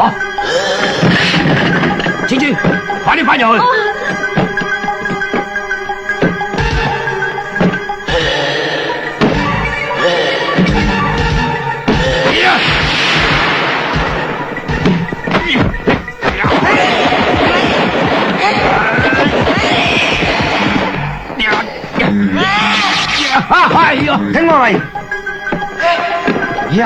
啊！青珠，快啲翻入去。哎呀，聽我嚟！呀！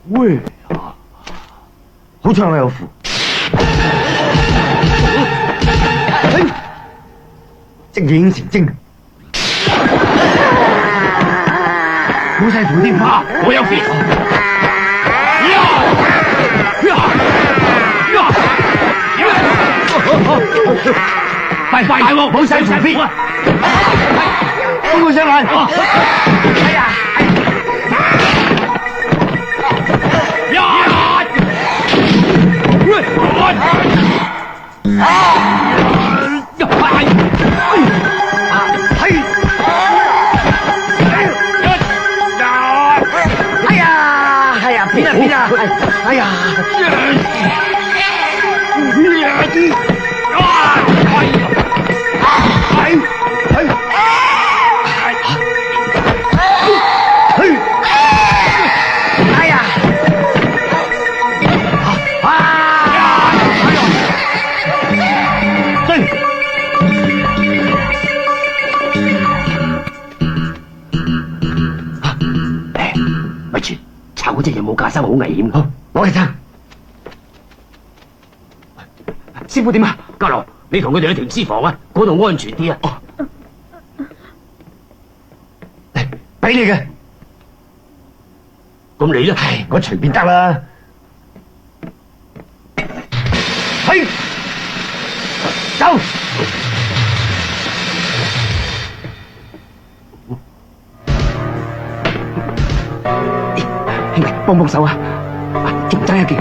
喂，好彩我有符，即影成精，冇晒符添啊！我有符。快快大鑊，冇晒符片，幫我上嚟。哎呀！哎呀！咪住，炒嗰隻有冇架生好危險。好，攞嚟撐。師傅點啊？家樂，你同佢哋去停屍房啊，嗰度安全啲啊。哦，嚟，俾你嘅。咁你咧？唉，我隨便得啦。去，走。兄弟，幫幫手啊！爭唔爭一件？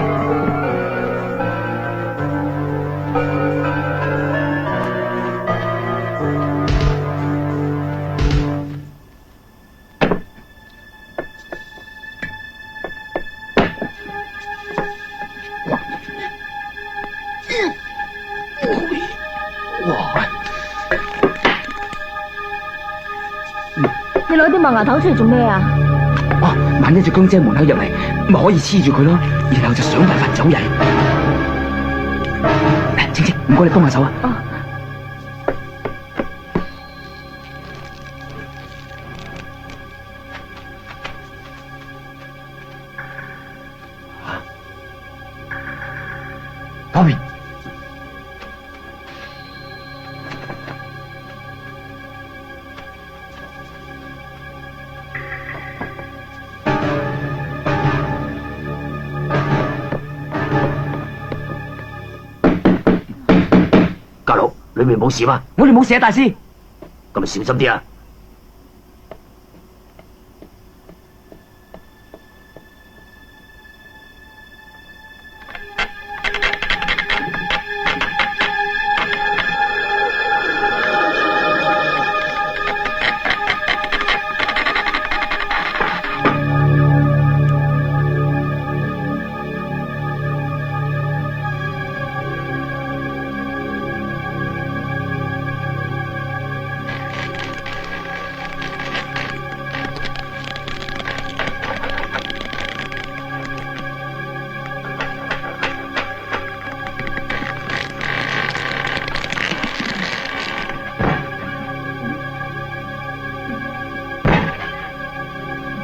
你攞啲麥芽頭出嚟做咩啊？萬一隻公仔喺門口入嚟，咪可以黐住佢咯，然後就想辦法走人。青青，唔該你幫下手啊！嗰邊。家佬，裏面冇事嘛？我哋冇事啊，大師。咁咪小心啲啊！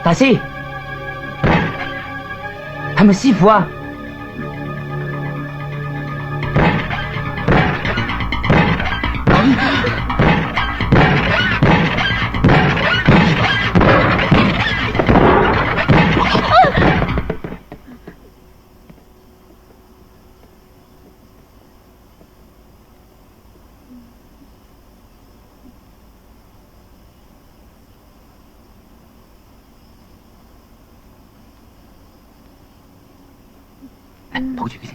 大師，係咪師傅啊？抱住佢先。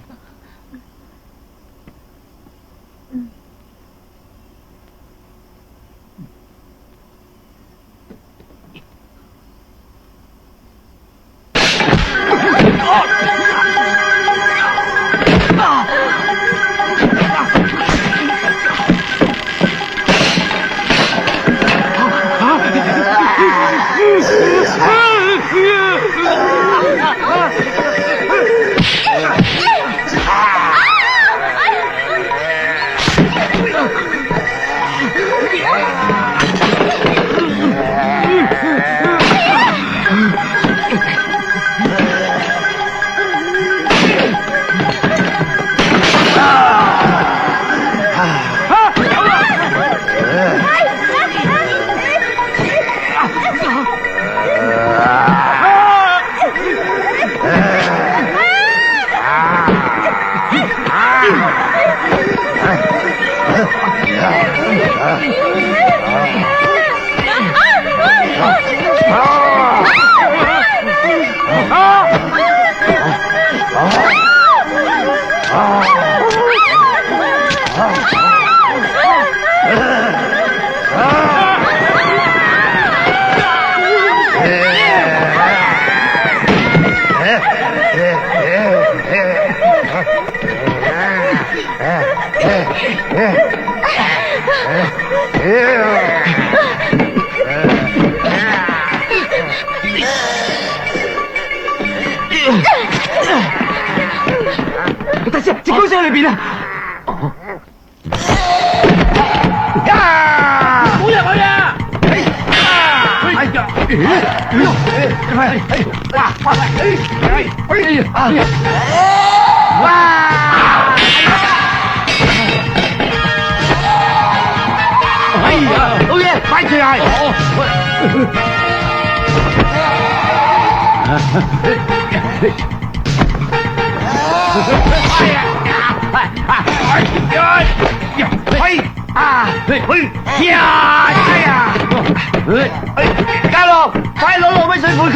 大師，隻公仔喺裏邊啊！冇入去啊！老爺，快住嚟！家樂，快攞糯米水潑佢！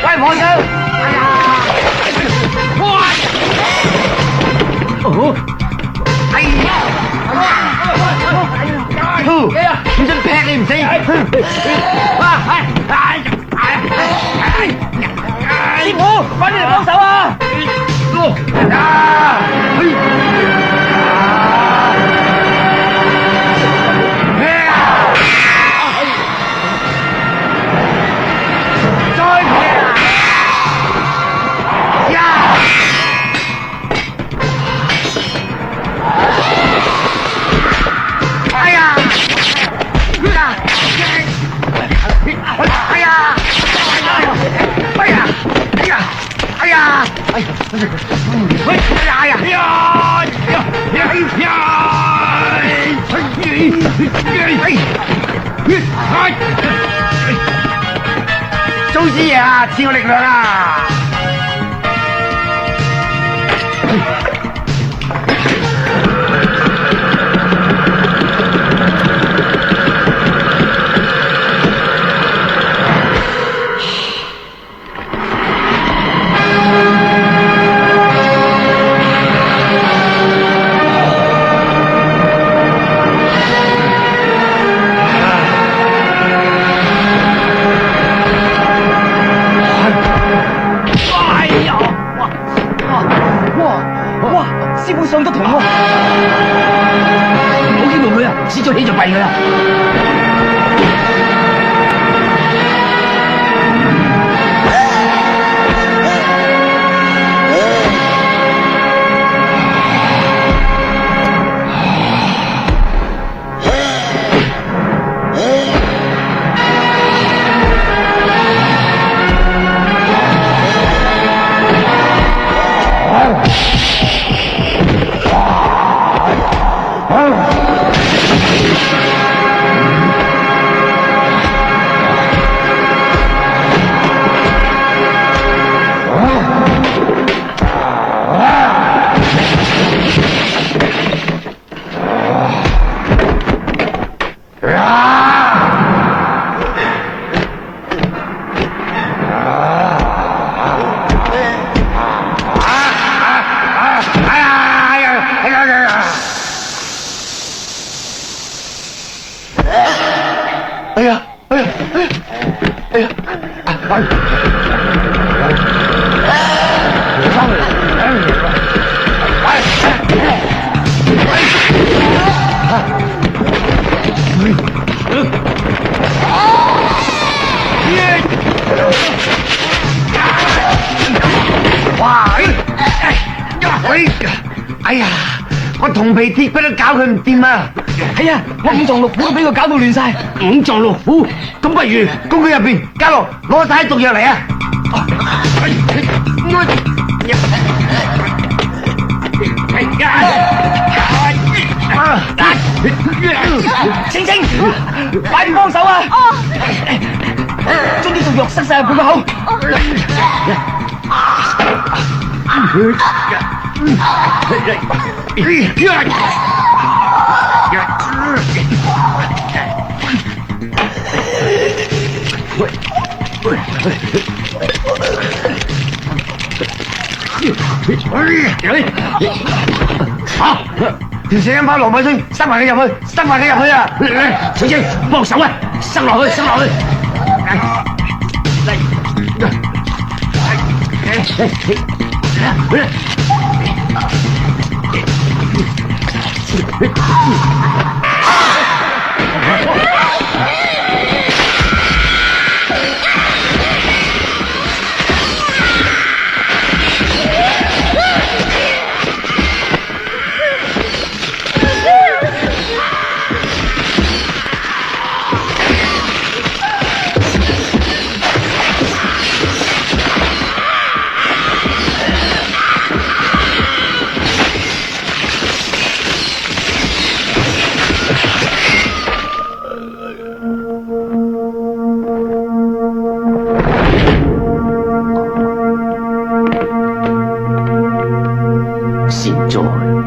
喂，婆仔！哎呀！哎呀！唔准劈你唔死！師傅，快啲嚟幫手啊！祖師爺啊，賜我力量啊！師傅上得同喎，唔好驚動佢啊！始咗起就弊佢啦。哇！哎呀，我銅皮鐵骨都搞佢唔掂啊！係啊，我五臟六腑都俾佢搞到亂晒。五臟六腑，咁不如公佢入邊，家樂攞晒毒藥嚟啊！青青，快啲幫手啊！將啲毒藥塞晒入佢個口。好，條死人包糯米水，塞埋佢入去，塞埋佢入去啊！嚟，青青幫手啊，塞落去，塞落去。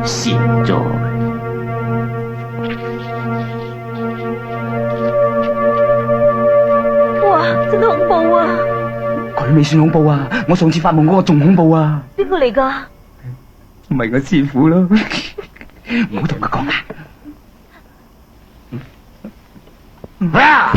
善哉。哇，真係恐怖啊！佢未算恐怖啊，我上次發夢嗰個仲恐怖啊！邊個嚟噶？咪我師傅咯，唔好同佢講啊！